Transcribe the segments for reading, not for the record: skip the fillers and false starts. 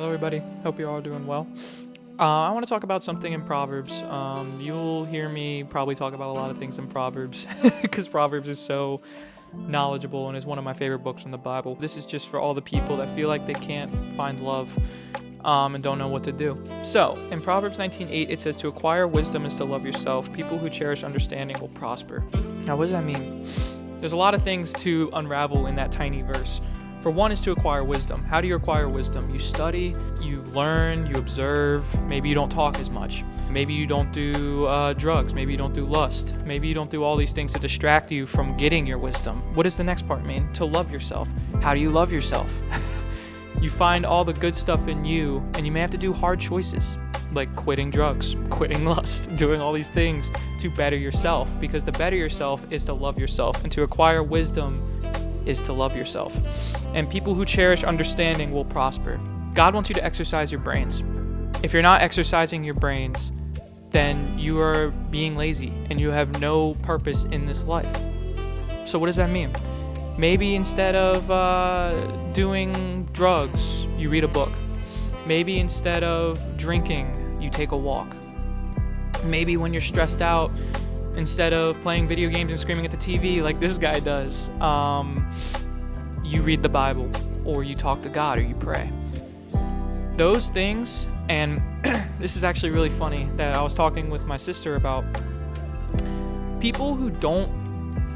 Hello everybody, hope you're all doing well. I want to talk about something in Proverbs. You'll hear me probably talk about a lot of things in Proverbs because Proverbs is so knowledgeable and is one of my favorite books in the Bible. This is just for all the people that feel like they can't find love and don't know what to do. So, in Proverbs 19:8, it says, "To acquire wisdom is to love yourself. People who cherish understanding will prosper." Now, what does that mean? There's a lot of things to unravel in that tiny verse. For one is to acquire wisdom. How do you acquire wisdom? You study, you learn, you observe. Maybe you don't talk as much. Maybe you don't do drugs. Maybe you don't do lust. Maybe you don't do all these things to distract you from getting your wisdom. What does the next part mean? To love yourself. How do you love yourself? You find all the good stuff in you, and you may have to do hard choices, like quitting drugs, quitting lust, doing all these things to better yourself, because to better yourself is to love yourself, and to acquire wisdom is to love yourself. And people who cherish understanding will prosper. God wants you to exercise your brains. If you're not exercising your brains, then you are being lazy and you have no purpose in this life. So what does that mean? Maybe instead of doing drugs, you read a book. Maybe instead of drinking, you take a walk. Maybe when you're stressed out, instead of playing video games and screaming at the TV like this guy does, you read the Bible, or you talk to God, or you pray. Those things, and this is actually really funny that I was talking with my sister about people who don't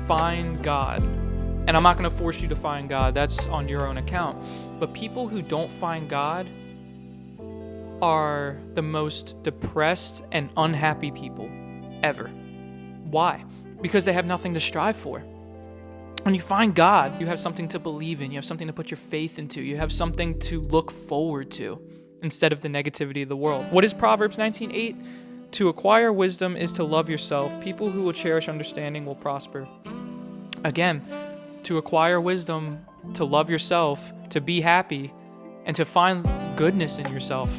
find God, and I'm not going to force you to find God, that's on your own account, but people who don't find God are the most depressed and unhappy people ever. Why? Because they have nothing to strive for. When you find God, you have something to believe in. You have something to put your faith into. You have something to look forward to instead of the negativity of the world. What is Proverbs 19:8? To acquire wisdom is to love yourself. People who will cherish understanding will prosper. Again, to acquire wisdom, to love yourself, to be happy, and to find goodness in yourself.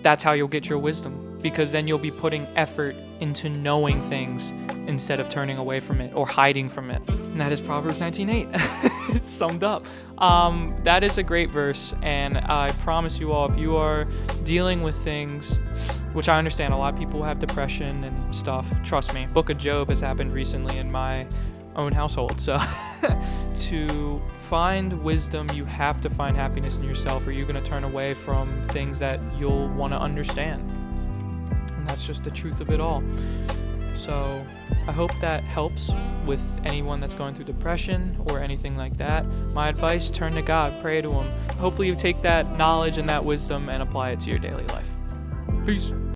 That's how you'll get your wisdom, because then you'll be putting effort into knowing things instead of turning away from it or hiding from it. And that is Proverbs 19:8, summed up. That is a great verse, and I promise you all, if you are dealing with things, which I understand a lot of people have depression and stuff, trust me, Book of Job has happened recently in my own household. So to find wisdom, you have to find happiness in yourself, or you're going to turn away from things that you'll want to understand. And that's just the truth of it all. So I hope that helps with anyone that's going through depression or anything like that. My advice, turn to God, pray to Him. Hopefully you take that knowledge and that wisdom and apply it to your daily life. Peace.